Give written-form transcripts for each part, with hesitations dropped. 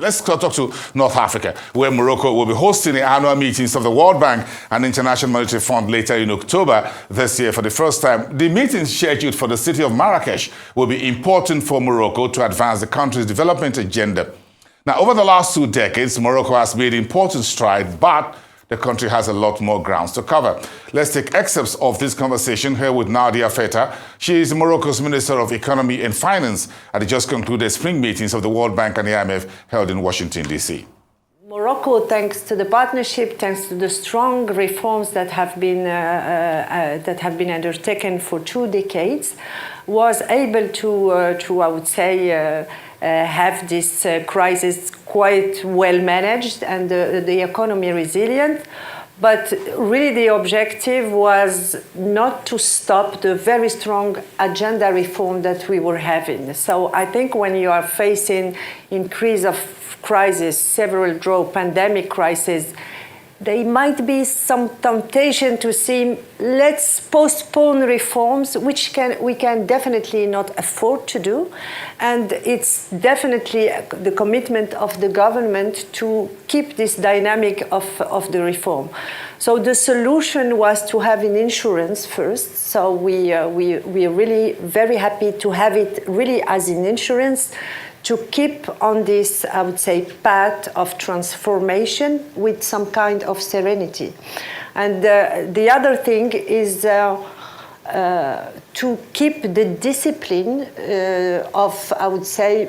Let's talk to North Africa, where Morocco will be hosting the annual meetings of the World Bank and International Monetary Fund later in October this year for the first time. The meetings scheduled for the city of Marrakesh will be important for Morocco to advance the country's development agenda. Now, over the last 2 decades, Morocco has made important strides, but the country has a lot more grounds to cover. Let's take excerpts of this conversation here with Nadia Feta. She is Morocco's Minister of Economy and Finance at the just concluded spring meetings of the World Bank and the IMF held in Washington, D.C. Morocco, thanks to the partnership, thanks to the strong reforms that have been undertaken for 2 decades, was able to I would say, have this crisis quite well managed and the economy resilient. But really the objective was not to stop the very strong agenda reform that we were having. So I think when you are facing increase of crisis, several pandemic crises, there might be some temptation to see, let's postpone reforms, which we can definitely not afford to do. And it's definitely the commitment of the government to keep this dynamic of the reform. So the solution was to have an insurance first. So we are really very happy to have it really as an insurance, to keep on this, I would say, path of transformation with some kind of serenity. And the other thing is to keep the discipline of, I would say,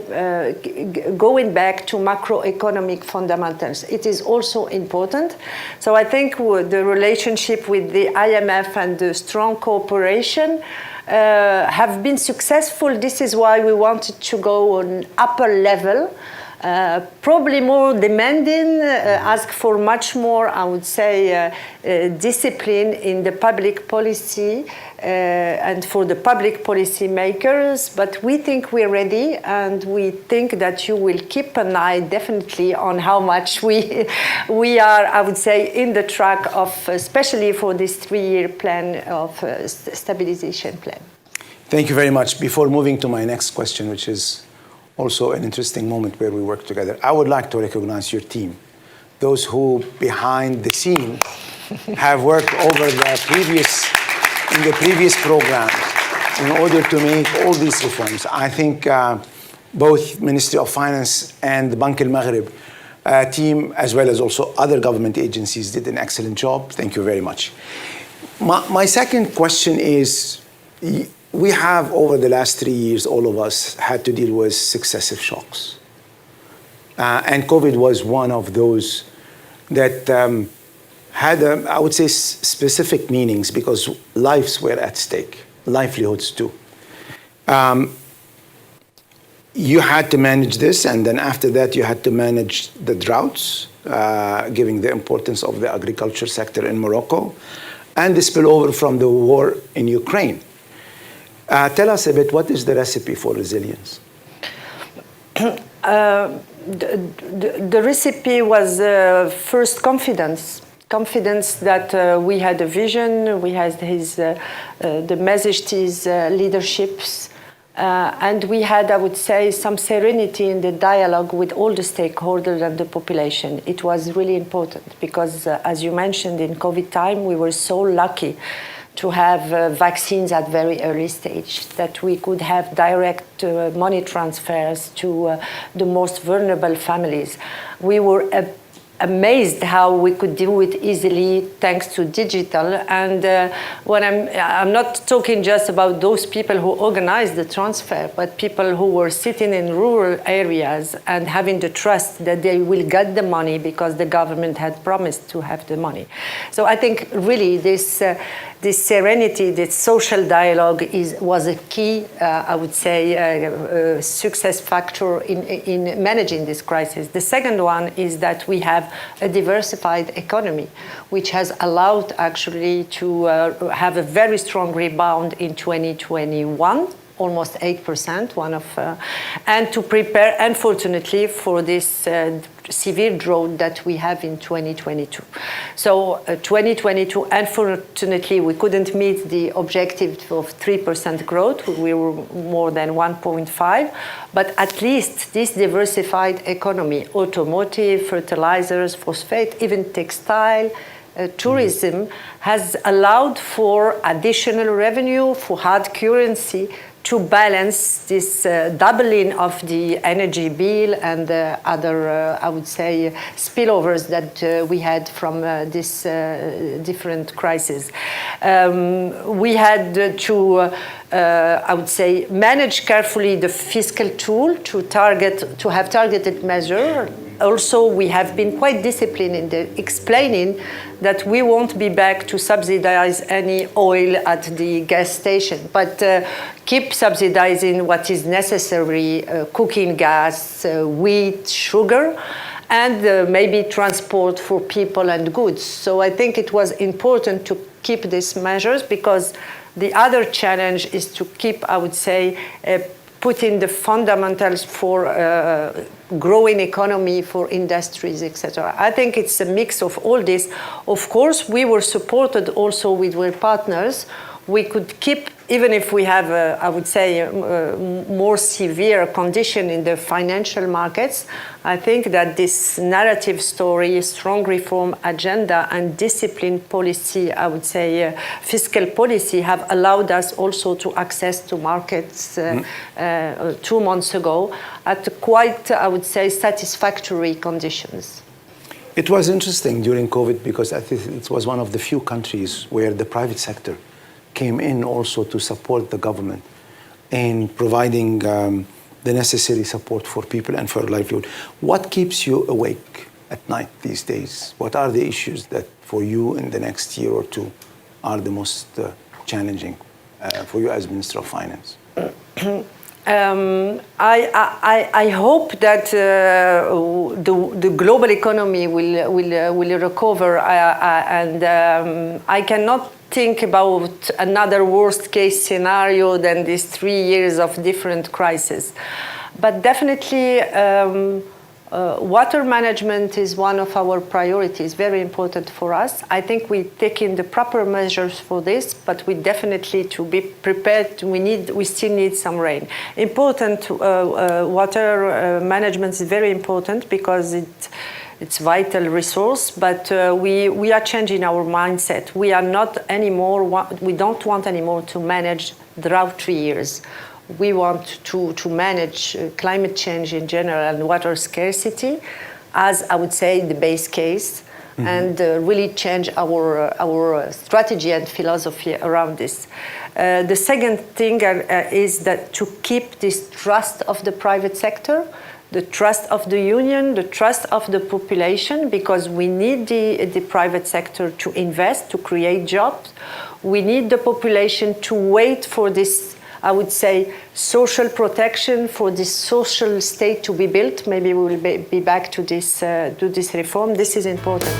going back to macroeconomic fundamentals. It is also important. So I think the relationship with the IMF and the strong cooperation have been successful. This is why we wanted to go on upper level, probably more demanding, ask for much more, I would say, discipline in the public policy and for the public policy makers. But we think we're ready, and we think that you will keep an eye definitely on how much we are, I would say, in the track of, especially for this 3-year plan of stabilization plan. Thank you very much. Before moving to my next question, which is also an interesting moment where we work together, I would like to recognize your team, those who behind the scene have worked over in the previous program in order to make all these reforms. I think both Ministry of Finance and the Bank al-Maghrib team, as well as also other government agencies, did an excellent job. Thank you very much. My second question is, we have, over the last 3 years, all of us had to deal with successive shocks. And COVID was one of those that had, I would say, specific meanings, because lives were at stake, livelihoods too. You had to manage this, and then after that you had to manage the droughts, giving the importance of the agriculture sector in Morocco, and the spillover from the war in Ukraine. Tell us a bit, what is the recipe for resilience? The recipe was first confidence. Confidence that we had a vision, we had the Majesty's leaderships, and we had, I would say, some serenity in the dialogue with all the stakeholders and the population. It was really important because, as you mentioned, in COVID time, we were so lucky to have vaccines at very early stage, that we could have direct money transfers to the most vulnerable families. We were amazed how we could do it easily thanks to digital. And when I'm not talking just about those people who organized the transfer, but people who were sitting in rural areas and having the trust that they will get the money because the government had promised to have the money. So I think really this serenity, this social dialogue was a key, I would say, success factor in managing this crisis. The second one is that we have a diversified economy, which has allowed actually to have a very strong rebound in 2021, almost 8%, and to prepare, unfortunately, for this severe drought that we have in 2022. So 2022, unfortunately, we couldn't meet the objective of 3% growth. We were more than 1.5, but at least this diversified economy, automotive, fertilizers, phosphate, even textile, tourism, has allowed for additional revenue, for hard currency, to balance this doubling of the energy bill and other, I would say, spillovers that we had from this different crises. We had to, I would say, manage carefully the fiscal tool to have targeted measure. Also, we have been quite disciplined in explaining that we won't be back to subsidize any oil at the gas station, but keep subsidizing what is necessary, cooking gas, wheat, sugar, and maybe transport for people and goods. So I think it was important to keep these measures, because the other challenge is to keep, I would say, putting the fundamentals for growing economy, for industries, etc. I think it's a mix of all this. Of course, we were supported also with our partners. We could keep, even if we have, I would say, more severe condition in the financial markets, I think that this narrative story, strong reform agenda and disciplined policy, I would say fiscal policy, have allowed us also to access to markets 2 months ago at quite, I would say, satisfactory conditions. It was interesting during COVID, because I think it was one of the few countries where the private sector came in also to support the government in providing the necessary support for people and for livelihood. What keeps you awake at night these days? What are the issues that for you in the next year or two are the most challenging for you as Minister of Finance? I hope that the global economy will recover, and I cannot think about another worst case scenario than these 3 years of different crises. But definitely water management is one of our priorities, very important for us. I think we've taken the proper measures for this, but we definitely, to be prepared, we still need some rain. Water management is very important because it's vital resource, but we are changing our mindset. We don't want anymore to manage drought years. We want to manage climate change in general and water scarcity as, I would say, the base case, and really change our strategy and philosophy around this. The second thing is that to keep this trust of the private sector, the trust of the union, the trust of the population, because we need the private sector to invest, to create jobs. We need the population to wait for this, I would say, social protection, for this social state to be built. Maybe we will be back to this reform. This is important.